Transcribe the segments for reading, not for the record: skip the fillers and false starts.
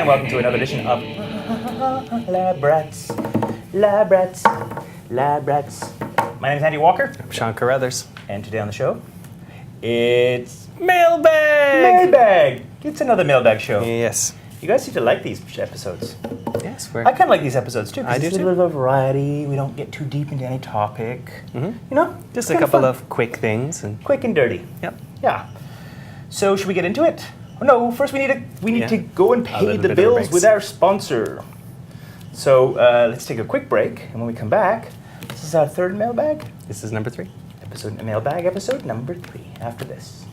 welcome to another edition of Lab Rats. Lab Rats. Lab Rats. My name is Andy Walker. I'm Sean Carruthers. And today on the show, it's Mailbag! Mailbag! It's another Mailbag show. Yes. You guys seem to like these episodes. Yes, I kind of like these episodes too. I do too. It's a little bit of variety. We don't get too deep into any topic. Mm-hmm. You know? Just a couple of quick things. Quick and dirty. Yep. Yeah. So should we get into it? Oh, no, first we need to go and pay the bills with our sponsor. So let's take a quick break, and when we come back, this is our third mailbag. This is number 3. Mailbag episode number 3. After this.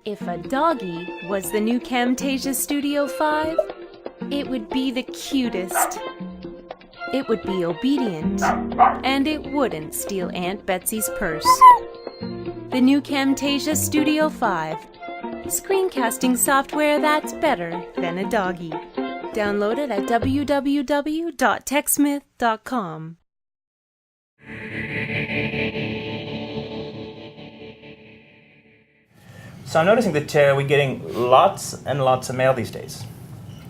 If a doggy was the new Camtasia Studio 5, it would be the cutest. It would be obedient, and it wouldn't steal Aunt Betsy's purse. The new Camtasia Studio 5, screencasting software that's better than a doggy. Download it at www.techsmith.com. So I'm noticing that we're getting lots and lots of mail these days.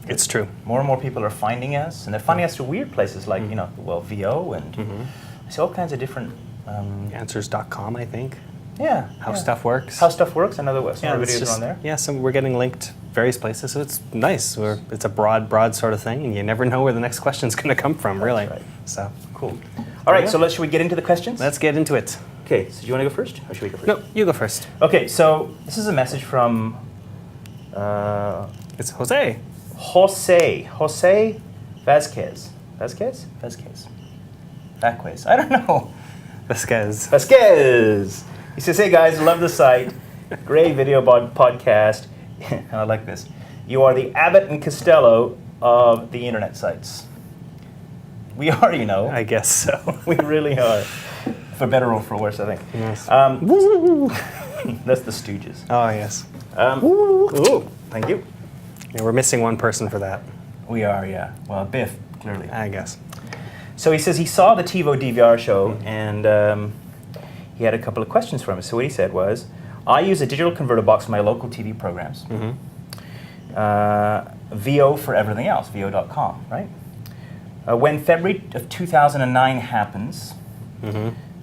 It's true. More and more people are finding us, and they're finding us through weird places like, VO, and I see all kinds of different... Answers.com, I think. Yeah. How Stuff Works. How Stuff Works, another videos just, are on there. Yeah, so we're getting linked various places, so it's nice. It's a broad sort of thing, and you never know where the next question's going to come from, really. That's right. So cool. All right, so should we get into the questions? Let's get into it. Okay, so do you want to go first, or should we go first? No, you go first. Okay, so this is a message from... It's Jose. Jose Vasquez. Vasquez? I don't know. Vasquez. He says, hey guys, love the site. Great video podcast. And I like this. You are the Abbott and Costello of the internet sites. We are, I guess so. We really are. For better or for worse, I think. Yes. That's the Stooges. Oh, yes. Ooh, thank you. Yeah, we're missing one person for that. We are, yeah. Well, Biff, clearly. I guess. So he says he saw the TiVo DVR show, and he had a couple of questions for us. So what he said was, I use a digital converter box for my local TV programs. VO for everything else, VO.com, right? When February of 2009 happens,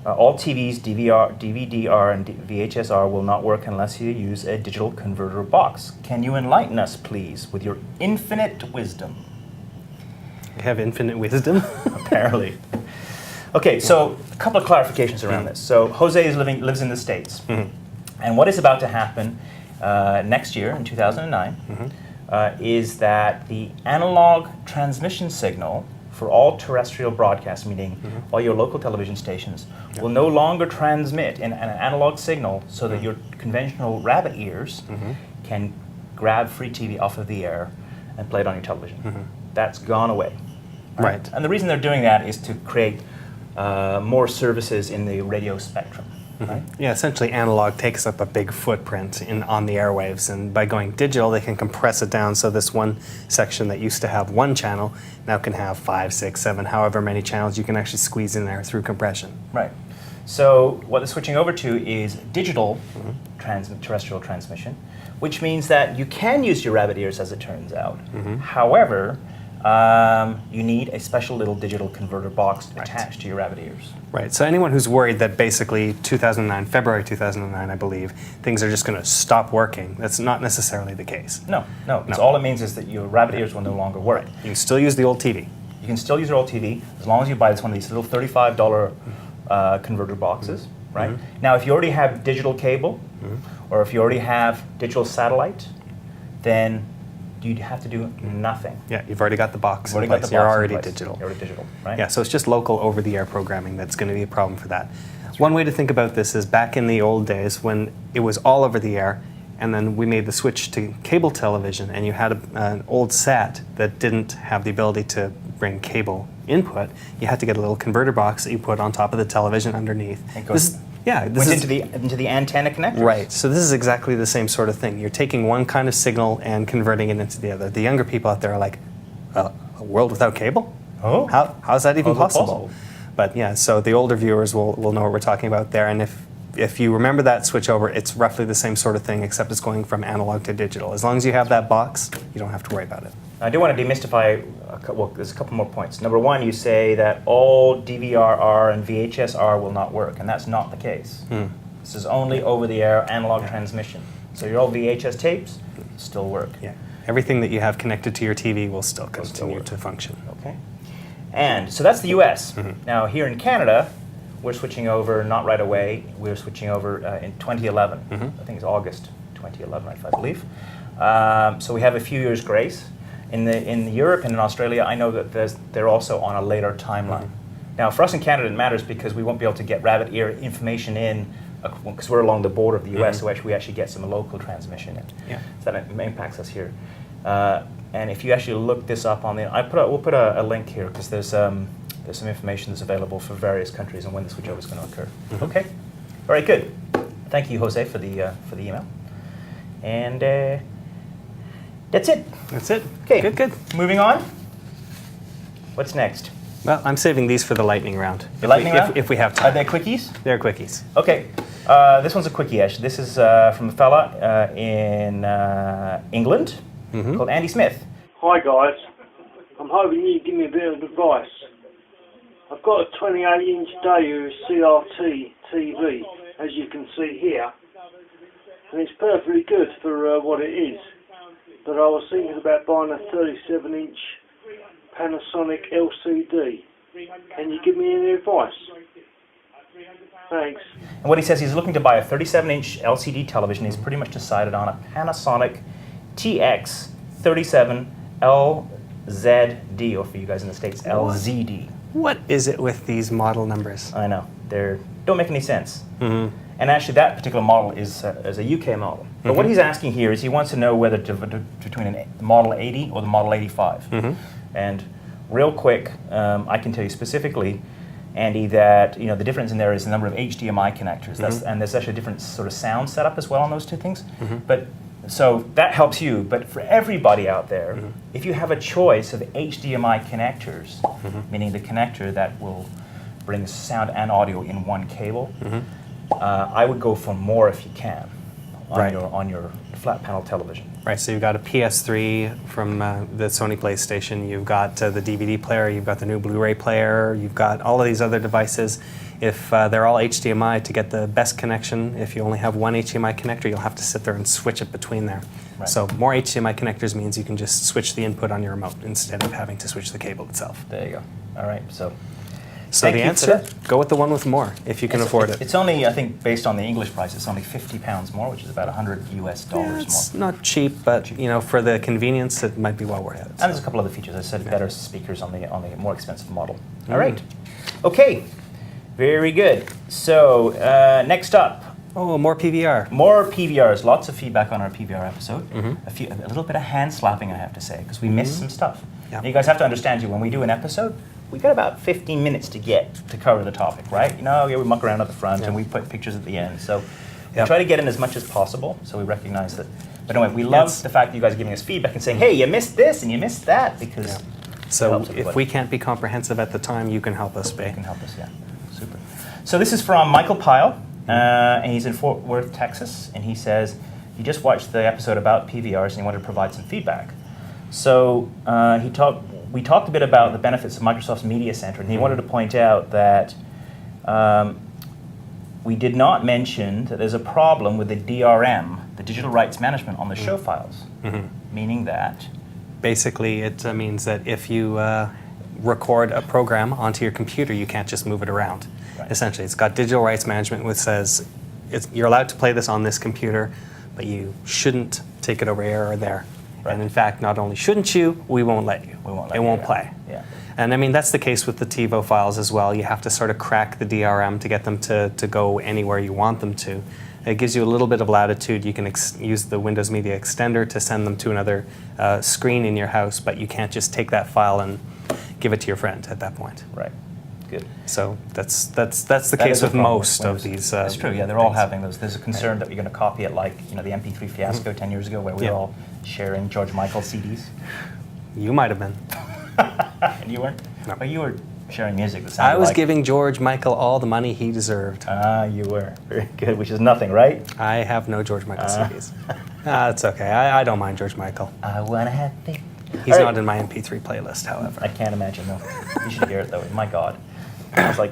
all TVs, DVD-R and VHS-R will not work unless you use a digital converter box. Can you enlighten us, please, with your infinite wisdom? You have infinite wisdom? Apparently. Okay, so a couple of clarifications around this. So Jose lives in the States. And what is about to happen next year, in 2009, is that the analog transmission signal for all terrestrial broadcasts, meaning all your local television stations, will no longer transmit in an analog signal so that your conventional rabbit ears can grab free TV off of the air and play it on your television. That's gone away. Right. And the reason they're doing that is to create more services in the radio spectrum. Right? Yeah, essentially analog takes up a big footprint on the airwaves, and by going digital they can compress it down so this one section that used to have one channel now can have 5, 6, 7, however many channels you can actually squeeze in there through compression. Right. So what they're switching over to is digital terrestrial transmission, which means that you can use your rabbit ears as it turns out. However, you need a special little digital converter box attached to your rabbit ears. Right, so anyone who's worried that basically February 2009, I believe, things are just going to stop working, that's not necessarily the case. No. All it means is that your rabbit ears will no longer work. You can still use the old TV. You can still use your old TV as long as you buy one of these little $35 converter boxes, right? Now, if you already have digital cable, or if you already have digital satellite, then you'd have to do nothing. Yeah, you've already got the box in place. You're already digital. You're already digital, right? Yeah, so it's just local over-the-air programming that's going to be a problem for that. One way to think about this is back in the old days when it was all over the air, and then we made the switch to cable television, and you had an old SAT that didn't have the ability to bring cable input. You had to get a little converter box that you put on top of the television underneath. Went into the antenna connectors. Right. So this is exactly the same sort of thing. You're taking one kind of signal and converting it into the other. The younger people out there are like, a world without cable? Oh. How's that even possible? possible? But yeah, so the older viewers will know what we're talking about there. And if if you remember that switchover, it's roughly the same sort of thing, except it's going from analog to digital. As long as you have that box, you don't have to worry about it. I do want to demystify, well, there's a couple more points. Number one, you say that all DVR-R and VHS-R will not work, and that's not the case. This is only over-the-air analog transmission. So your old VHS tapes still work. Yeah. Everything that you have connected to your TV will still continue to function. Okay. And so that's the US. Now here in Canada, we're switching over not right away. We're switching over in 2011. I think it's August 2011, I believe. So we have a few years grace. In Europe and in Australia, I know that they're also on a later timeline. Now, for us in Canada, it matters because we won't be able to get rabbit ear information in because we're along the border of the US, so we actually get some local transmission in. Yeah. So that impacts us here. And if you actually look this up on the, we'll put a link here because there's some information that's available for various countries and when the switchover is going to occur. Okay. All right. Good. Thank you, Jose, for the email. And that's it. That's it. Okay. Good. Moving on. What's next? Well, I'm saving these for the lightning round. Lightning round? If we have Are time. they quickies? They're quickies. Okay. This one's a quickie, actually. This is from a fella in England called Andy Smith. Hi guys, I'm hoping you can give me a bit of advice. I've got a 28-inch Daewoo CRT TV, as you can see here, and it's perfectly good for what it is. But I was thinking about buying a 37-inch Panasonic LCD. Can you give me any advice? Thanks. And what he says, he's looking to buy a 37-inch LCD television. He's pretty much decided on a Panasonic TX37 LZD, or for you guys in the States, LZD. What is it with these model numbers? I know. They don't make any sense. And actually, that particular model is a UK model. But what he's asking here is he wants to know whether between a Model 80 or the Model 85. And real quick, I can tell you specifically, Andy, that the difference in there is the number of HDMI connectors. And there's actually a different sort of sound setup as well on those two things. But so that helps you. But for everybody out there, if you have a choice of HDMI connectors, meaning the connector that will bring sound and audio in one cable, I would go for more if you can on your flat panel television. Right, so you've got a PS3 from the Sony PlayStation, you've got the DVD player, you've got the new Blu-ray player, you've got all of these other devices. If they're all HDMI, to get the best connection, if you only have one HDMI connector, you'll have to sit there and switch it between there. Right. So more HDMI connectors means you can just switch the input on your remote instead of having to switch the cable itself. There you go. All right, so So the answer, go with the one with more, if you can afford it. It's only, I think, based on the English price, it's only £50 more, which is about $100 US Yeah, it's more. not cheap, but for the convenience, it might be well worth it. And there's a couple other features. I said better speakers on the more expensive model. All right. Okay. Very good. So next up. Oh, more PVR. More PVRs. Lots of feedback on our PVR episode. A little bit of hand slapping, I have to say, because we missed some stuff. Yeah. Now, you guys have to understand, when we do an episode, we got about 15 minutes to cover the topic, right? We muck around at the front and we put pictures at the end. So we try to get in as much as possible, so we recognize that. But anyway, we love the fact that you guys are giving us feedback and saying, hey, you missed this and you missed that, because So if we can't be comprehensive at the time, you can help us be. you can help us, Super. So this is from Michael Pyle, and he's in Fort Worth, Texas, and he says he just watched the episode about PVRs and he wanted to provide some feedback. So we talked a bit about the benefits of Microsoft's Media Center, and he wanted to point out that we did not mention that there's a problem with the DRM, the digital rights management, on the show files, meaning that Basically, it means that if you record a program onto your computer, you can't just move it around. Right. Essentially, it's got digital rights management, which says you're allowed to play this on this computer, but you shouldn't take it over here or there. Right. And in fact, not only shouldn't you, we won't let you. It won't play. Yeah. And I mean, that's the case with the TiVo files as well. You have to sort of crack the DRM to get them to go anywhere you want them to. It gives you a little bit of latitude. You can use the Windows Media Extender to send them to another screen in your house, but you can't just take that file and give it to your friend at that point. Right. Good. So that's the case with most of these. That's true. Yeah, they're all having those. There's a concern that we're going to copy it like the MP3 fiasco 10 years ago, where we were all sharing George Michael CDs. You might have been. And you weren't? No. Oh, you were sharing music that sounded I was like... giving George Michael all the money he deserved. Ah, you were. Very good, which is nothing, right? I have no George Michael CDs. That's okay. I don't mind George Michael. I wanna have faith. He's All right. not in my MP3 playlist, however. I can't imagine, though. You should hear it, though. My God. It's like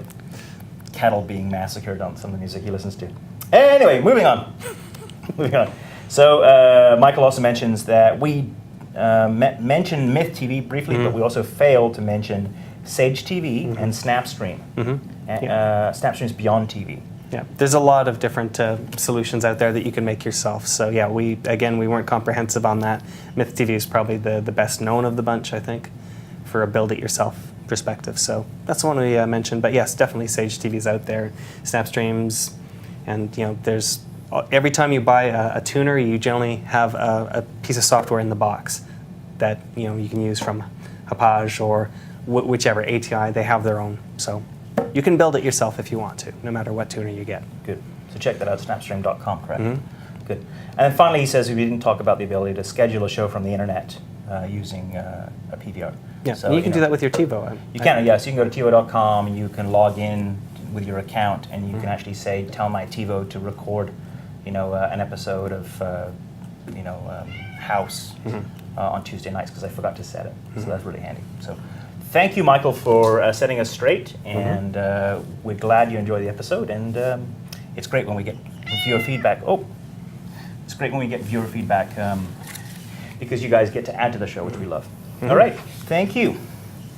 cattle being massacred on some of the music he listens to. Anyway, moving on. Moving on. So Michael also mentions that we mentioned Myth TV briefly, but we also failed to mention Sage TV and Snapstream. Snapstream's beyond TV. Yeah, there's a lot of different solutions out there that you can make yourself. So yeah, we weren't comprehensive on that. Myth TV is probably the best known of the bunch, I think, for a build-it-yourself perspective. So that's the one we mentioned. But yes, definitely Sage TV's out there, Snapstreams, and there's every time you buy a tuner, you generally have a piece of software in the box that you can use from Hauppauge or whichever ATI. They have their own. So you can build it yourself if you want to, no matter what tuner you get. Good. So check that out, snapstream.com, correct? Good. And then finally, he says we didn't talk about the ability to schedule a show from the internet using a PVR. Yeah, so, you can do that with your TiVo. You can, yes. You can go to TiVo.com, you can log in with your account, and you can actually say, tell my TiVo to record, an episode of, House on Tuesday nights, because I forgot to set it. So that's really handy. So thank you, Michael, for setting us straight, and we're glad you enjoy the episode, and it's great when we get viewer feedback. It's great when we get viewer feedback because you guys get to add to the show, which we love. All right, thank you.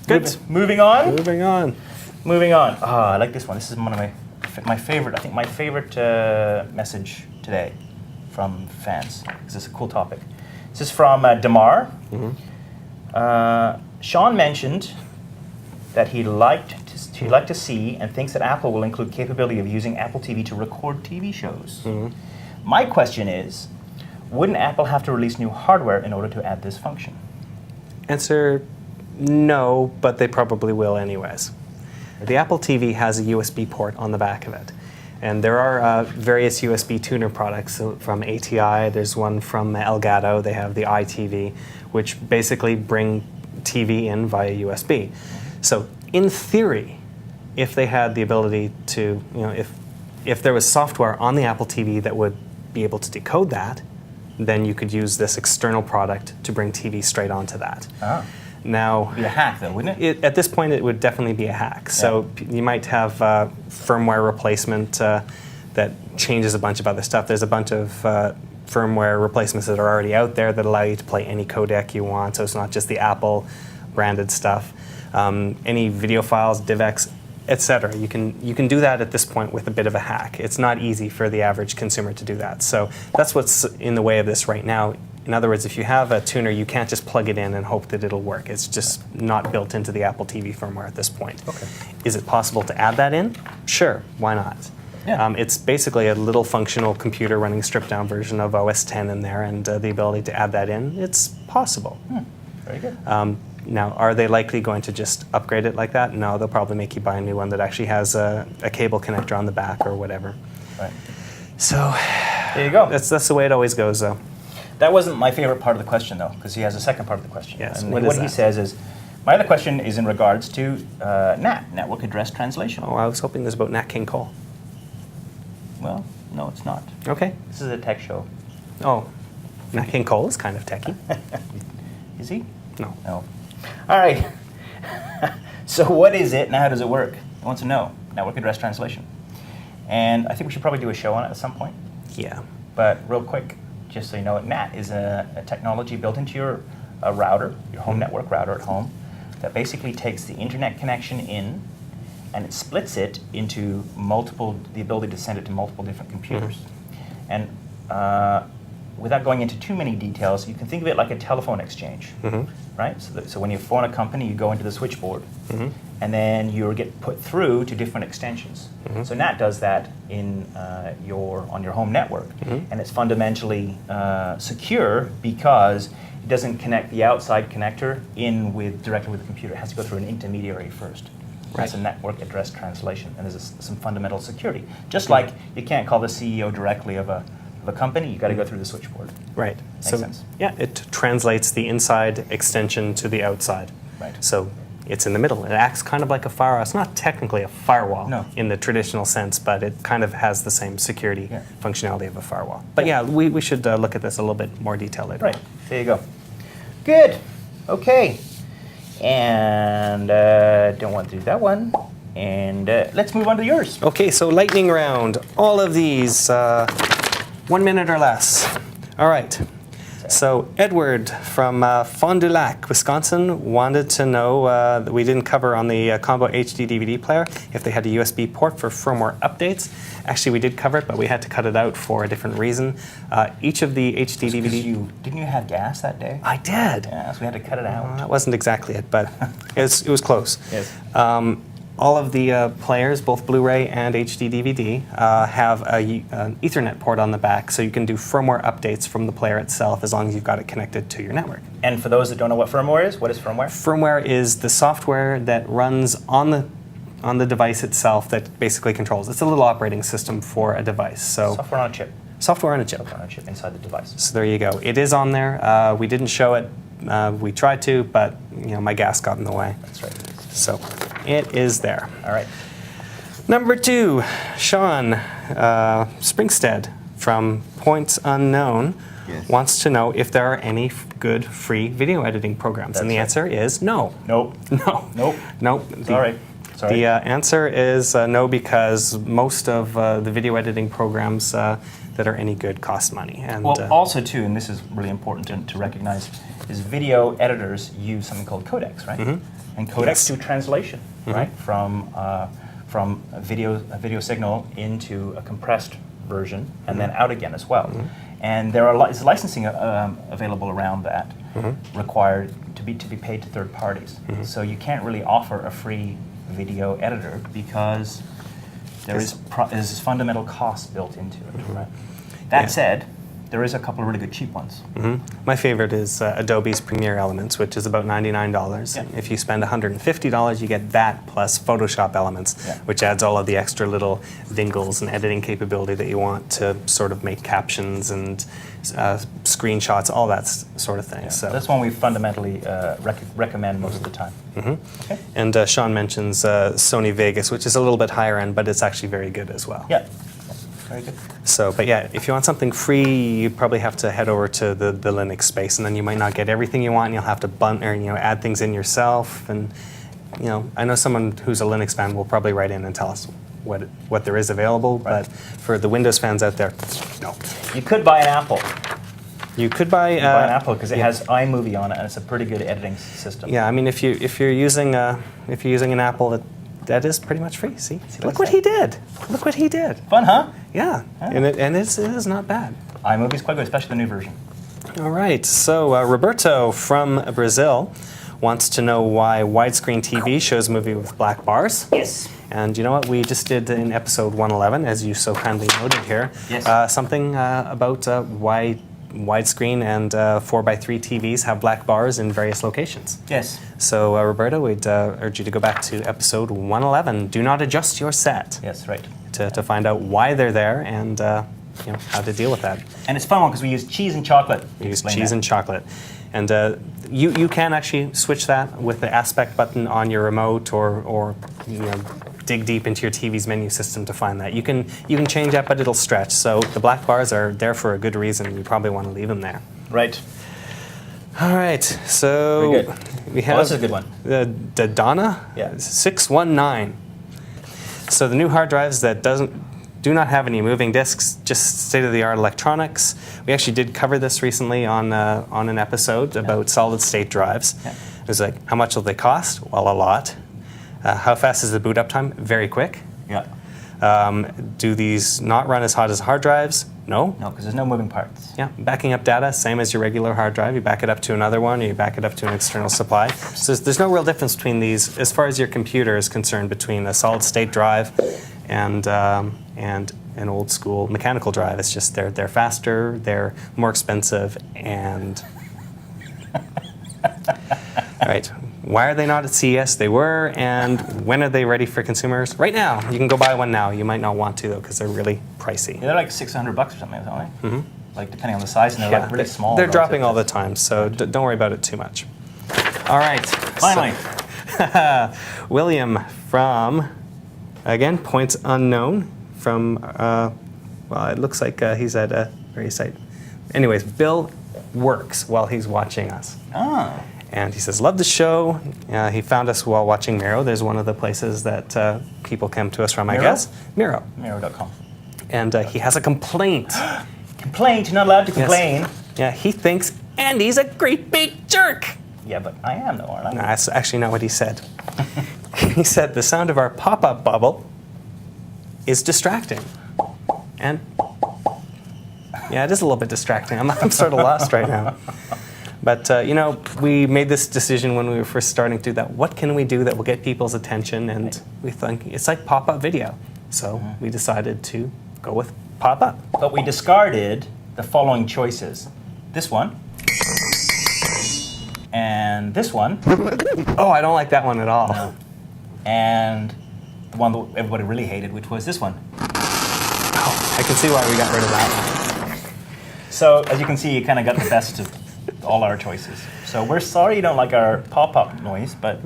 Good. Moving on. Moving on. I like this one. This is one of my favorite. I think my favorite message today from fans, because it's a cool topic. This is from Damar. Sean mentioned that he'd like to see and thinks that Apple will include capability of using Apple TV to record TV shows. My question is, wouldn't Apple have to release new hardware in order to add this function? Answer, no, but they probably will anyways. The Apple TV has a USB port on the back of it. And there are various USB tuner products from ATI. There's one from Elgato. They have the iTV, which basically bring TV in via USB. So in theory, if they had the ability to, if there was software on the Apple TV that would be able to decode that, then you could use this external product to bring TV straight onto that. Now, It'd be a hack, though, wouldn't it? At this point, it would definitely be a hack. So you might have firmware replacement that changes a bunch of other stuff. There's a bunch of firmware replacements that are already out there that allow you to play any codec you want. So it's not just the Apple branded stuff. Any video files, DivX, etc. You can do that at this point with a bit of a hack. It's not easy for the average consumer to do that. So that's what's in the way of this right now. In other words, if you have a tuner, you can't just plug it in and hope that it'll work. It's just not built into the Apple TV firmware at this point. Okay. Is it possible to add that in? Sure, why not? Yeah. It's basically a little functional computer running stripped-down version of OS X in there, and the ability to add that in, it's possible. Very good. Now, are they likely going to just upgrade it like that? No, they'll probably make you buy a new one that actually has a cable connector on the back or whatever. Right. So There you go. that's the way it always goes, though. That wasn't my favorite part of the question, though, because he has a second part of the question. Yes, And what what is he that? says is, my other question is in regards to NAT, Network Address Translation. Oh, I was hoping it was about Nat King Cole. Well, no, it's not. Okay. This is a tech show. Oh, Nat King Cole is kind of techie. Is he? No. No. All right. So what is it and how does it work? I want to know. Network Address Translation. And I think we should probably do a show on it at some point. Yeah. But real quick, just so you know, NAT is a technology built into your router, your home network router at home, that basically takes the internet connection in and it splits it into the ability to send it to multiple different computers. And without going into too many details, you can think of it like a telephone exchange, right? So when you phone a company, you go into the switchboard, and then you get put through to different extensions. So NAT does that on your home network, and it's fundamentally secure because it doesn't connect the outside connector in directly with the computer. It has to go through an intermediary first. That's a network address translation, and there's some fundamental security. Just like you can't call the CEO directly of a company, you got to go through the switchboard. Right. Makes sense. Yeah, it translates the inside extension to the outside. Right. So it's in the middle. It acts kind of like a firewall. It's not technically a firewall in the traditional sense, but it kind of has the same security functionality of a firewall. But yeah, we should look at this a little bit more detail later. Right. There you go. Good. Okay. And don't want to do that one. And let's move on to yours. Okay, so lightning round. All of these, 1 minute or less. All right. So Edward from Fond du Lac, Wisconsin, wanted to know that we didn't cover on the Combo HD DVD player if they had a USB port for firmware updates. Actually, we did cover it, but we had to cut it out for a different reason. Each of the HD DVD... Didn't you have gas that day? I did. Yeah, so we had to cut it out. That wasn't exactly it, but it was close. Yes. All of the players, both Blu-ray and HD DVD, have an Ethernet port on the back, so you can do firmware updates from the player itself as long as you've got it connected to your network. And for those that don't know what firmware is, what is firmware? Firmware is the software that runs on the device itself that basically controls. It's a little operating system for a device. So software on a chip. Software on a chip. Software on a chip inside the device. So there you go. It is on there. We didn't show it. We tried to, but my gas got in the way. That's right. So it is there. All right. Number 2, Sean Springstead from Points Unknown wants to know if there are any good free video editing programs. And the answer is no. Nope. No. Nope. Nope. Sorry. The answer is no, because most of the video editing programs that are any good cost money. And well, also too, and this is really important to recognize, is video editors use something called codecs, right? Mm-hmm. And codecs do translation, right, from a video signal into a compressed version and then out again as well. And there is licensing available around that, required to be paid to third parties. So you can't really offer a free video editor because there is fundamental cost built into it. Right? That said, there is a couple of really good cheap ones. My favorite is Adobe's Premiere Elements, which is about $99. Yeah. If you spend $150, you get that plus Photoshop Elements, which adds all of the extra little dingles and editing capability that you want to sort of make captions and screenshots, all that sort of thing. Yeah. So that's one we fundamentally recommend most of the time. Okay. And Sean mentions Sony Vegas, which is a little bit higher end, but it's actually very good as well. Yeah. Very good. So, but yeah, if you want something free, you probably have to head over to the Linux space, and then you might not get everything you want, and you'll have to add things in yourself. And I know someone who's a Linux fan will probably write in and tell us what there is available. Right. But for the Windows fans out there, no. You could buy an Apple. You could buy an Apple because it has iMovie on it, and it's a pretty good editing system. Yeah, I mean, if you're using an Apple, that is pretty much free. See, look what he did. Look what he did. Fun, huh? Yeah, and it is not bad. iMovie's quite good, especially the new version. All right, so Roberto from Brazil wants to know why widescreen TV shows a movie with black bars. Yes. And you know what? We just did in episode 111, as you so kindly noted here, something about why widescreen and 4:3 TVs have black bars in various locations. Yes. So Roberto, we'd urge you to go back to episode 111. Do not adjust your set. Yes, right. To find out why they're there and how to deal with that. And it's fun one because we use cheese and chocolate. We use cheese and chocolate. And you can actually switch that with the aspect button on your remote or dig deep into your TV's menu system to find that. You can change that, but it'll stretch. So the black bars are there for a good reason. You probably want to leave them there. Right. All right. So very good. We have this is a good one. The Donna 619. So the new hard drives that do not have any moving disks, just state-of-the-art electronics. We actually did cover this recently on an episode about solid-state drives. Yeah. It was like, how much will they cost? Well, a lot. How fast is the boot up time? Very quick. Yeah. Do these not run as hot as hard drives? No. No, because there's no moving parts. Yeah. Backing up data, same as your regular hard drive. You back it up to another one, or you back it up to an external supply. So there's no real difference between these, as far as your computer is concerned, between a solid-state drive and an old school mechanical drive. It's just they're faster, they're more expensive, and all right. Why are they not at CES? They were, and when are they ready for consumers? Right now. You can go buy one now. You might not want to though, because they're really pricey. Yeah, they're like $600 or something, aren't they? Mm-hmm. Like depending on the size, and they're like really small. They're dropping all the time, so don't worry about it too much. All right. Finally. William from, again, points unknown from, well, it looks like he's at a various site. Anyways, Bill works while he's watching us. Ah. And he says, love the show. He found us while watching Miro. There's one of the places that people come to us from, Miro? I guess. Miro. Miro.com. And he has a complaint. Complaint? You're not allowed to complain. Yes. Yeah, he thinks Andy's a great big jerk. Yeah, but I am though, aren't I? No, that's actually not what he said. He said the sound of our pop-up bubble is distracting. And yeah, it is a little bit distracting. I'm sort of lost right now. But, you know, we made this decision when we were first starting to do that. What can we do that will get people's attention? And we think it's like pop-up video. So we decided to go with pop-up. But we discarded the following choices. This one. And this one. Oh, I don't like that one at all. No. And the one that everybody really hated, which was this one. Oh, I can see why we got rid of that one. So, as you can see, you kind of got the best of all our choices. So we're sorry you don't like our pop-up noise, but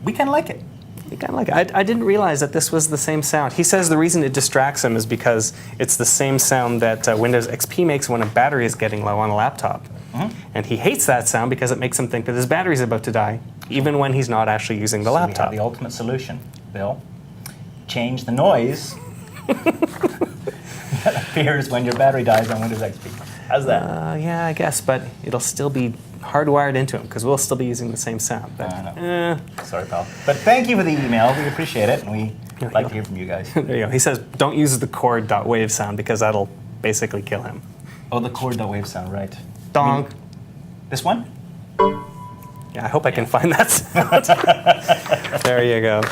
we kind of like it. You kind of like it. I didn't realize that this was the same sound. He says the reason it distracts him is because it's the same sound that Windows XP makes when a battery is getting low on a laptop. And he hates that sound because it makes him think that his battery's about to die, even when he's not actually using the So laptop. we have the ultimate solution, Bill. Change the noise that appears when your battery dies on Windows XP. How's that? Yeah, I guess, but it'll still be hardwired into him because we'll still be using the same sound. But, Sorry, pal. But thank you for the email. We appreciate it, and we like to hear from you guys. There you go. He says don't use the chord.wave sound because that'll basically kill him. Oh, the chord.wave sound, right. Donk. This one? Yeah, I hope I can find that sound. There you go.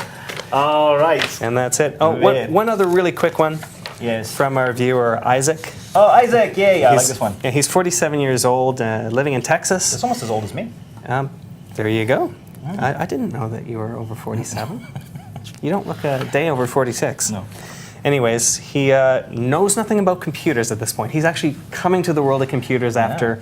All right. And that's it. Oh, Good. one other really quick one Yes. from our viewer, Isaac. Oh, Isaac. Yeah, I like this one. Yeah, he's 47 years old, living in Texas. It's almost as old as me. There you go. I didn't know that you were over 47. You don't look a day over 46. No. Anyways, he knows nothing about computers at this point. He's actually coming to the world of computers after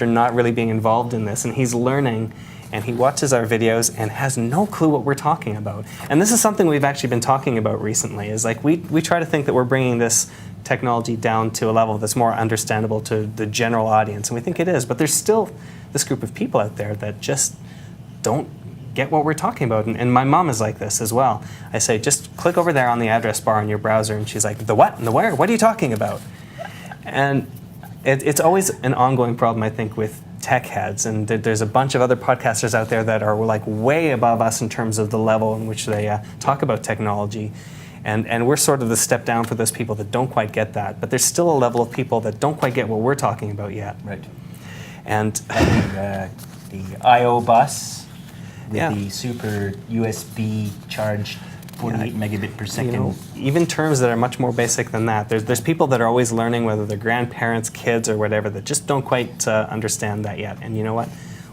not really being involved in this, and he's learning, and he watches our videos and has no clue what we're talking about. And this is something we've actually been talking about recently, is like we try to think that we're bringing this technology down to a level that's more understandable to the general audience, and we think it is, but there's still this group of people out there that just don't get what we're talking about. And my mom is like this as well. I say, just click over there on the address bar on your browser, and she's like, the what and the where? What are you talking about? And it's always an ongoing problem, I think, with tech heads. And there's a bunch of other podcasters out there that are like way above us in terms of the level in which they talk about technology. And we're sort of the step down for those people that don't quite get that. But there's still a level of people that don't quite get what we're talking about yet. Right. And the I/O bus with Yeah. the super USB charged 48 megabit per second. you know, even terms that are much more basic than that. There's people that are always learning, whether they're grandparents, kids, or whatever, that just don't quite understand that yet. And you know what?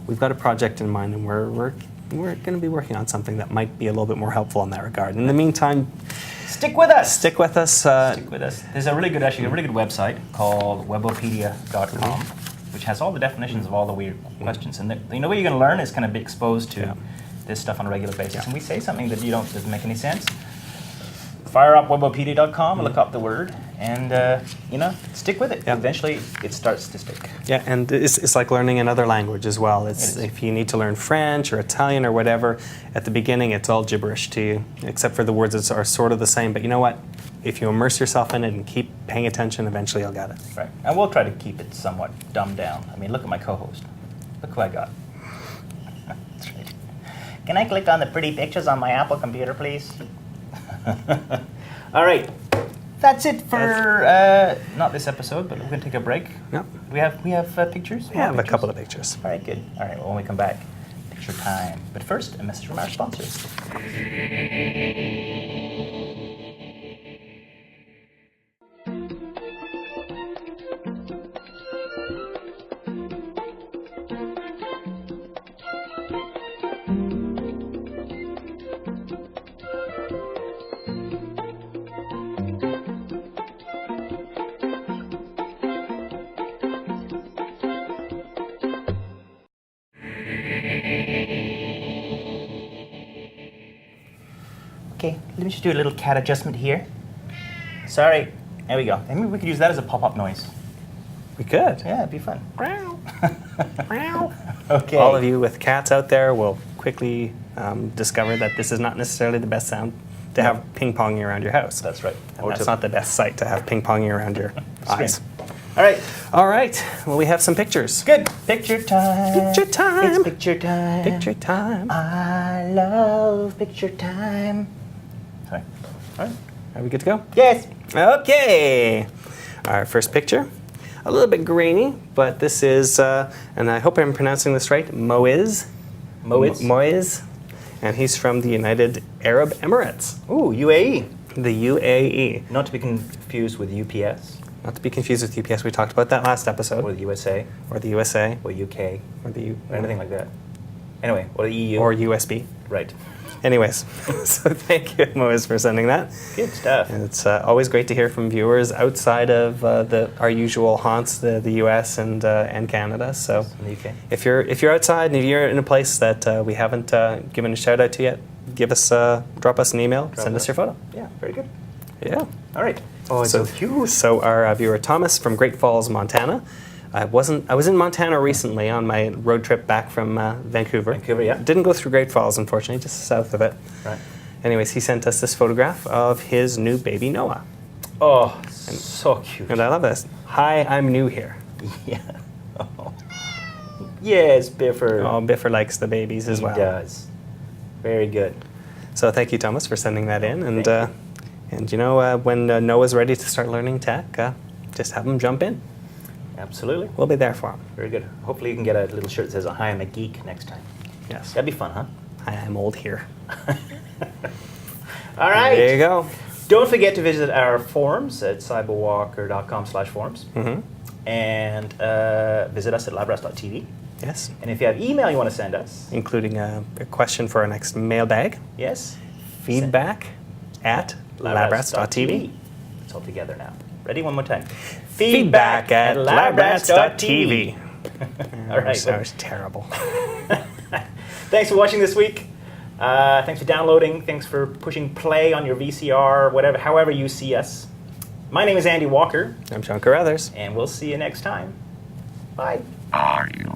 We've got a project in mind, and we're going to be working on something that might be a little bit more helpful in that regard. In the meantime, Stick with us. stick with us. Stick with us. There's a really good website called webopedia.com, which has all the definitions of all the weird questions. And you know what you're going to learn is kind of be exposed to this stuff on a regular basis. And we say something that doesn't make any sense. Fire up webopedia.com, look up the word, and stick with it. Yeah. Eventually, it starts to stick. Yeah, and it's like learning another language as well. It is. If you need to learn French or Italian or whatever, at the beginning it's all gibberish to you, except for the words that are sort of the same. But you know what? If you immerse yourself in it and keep paying attention, eventually you'll get it. Right. And we'll try to keep it somewhat dumbed down. I mean, look at my co-host. Look who I got. That's right. Can I click on the pretty pictures on my Apple computer, please? All right. That's it for not this episode, but we're going to take a break. Yep. We have pictures? We have a couple of pictures. All right, good. All right, well, when we come back, picture time. But first, a message from our sponsors. Okay, let me just do a little cat adjustment here. Sorry. There we go. And maybe we could use that as a pop-up noise. We could. Yeah, it'd be fun. Okay. All of you with cats out there will quickly discover that this is not necessarily the best sound to have ping-ponging around your house. That's right. And that's not the best sight to have ping-ponging around your eyes. All right. All right. Well, we have some pictures. Good. Picture time. Picture time. It's picture time. Picture time. I love picture time. Sorry. All right. Are we good to go? Yes. Okay. Our first picture. A little bit grainy, but this is, and I hope I'm pronouncing this right, Moiz. Moiz. And he's from the United Arab Emirates. Ooh, UAE. The UAE. Not to be confused with UPS. Not to be confused with UPS. We talked about that last episode. Or the USA. Or the USA. Or UK. Or the Or anything like that. Anyway, or the EU. Or USB. Right. Anyways, so thank you, Moiz, for sending that. Good stuff. And it's always great to hear from viewers outside of our usual haunts, the US and Canada. So In the UK. if you're outside and if you're in a place that we haven't given a shout out to yet, drop us an email, send us your photo. Yeah, very good. Yeah. All right. Oh, it's so cute. So our viewer Thomas from Great Falls, Montana. I was in Montana recently on my road trip back from Vancouver. Vancouver, yeah. Didn't go through Great Falls, unfortunately, just south of it. Right. Anyways, he sent us this photograph of his new baby Noah. Oh, so cute. And I love this. Hi, I'm new here. Yeah. Oh. Yes, Biffer. Oh, Biffer likes the babies as well. He does. Very good. So thank you, Thomas, for sending that in. And you know, when Noah's ready to start learning tech, just have him jump in. Absolutely. We'll be there for him. Very good. Hopefully you can get a little shirt that says, "Hi, I'm a geek" next time. Yes. That'd be fun, huh? Hi, I'm old here. All right. There you go. Don't forget to visit our forums at cyberwalker.com/forums. Mm-hmm. And visit us at labrats.tv. Yes. And if you have email you want to send us, Including a question for our next mailbag. yes, Feedback at labrats.tv. It's all together now. Ready? One more time. Feedback at labrats.tv. All right. That was terrible. Thanks for watching this week. Thanks for downloading. Thanks for pushing play on your VCR, whatever, however you see us. My name is Andy Walker, I'm Sean Carruthers. and we'll see you next time. Bye. Are you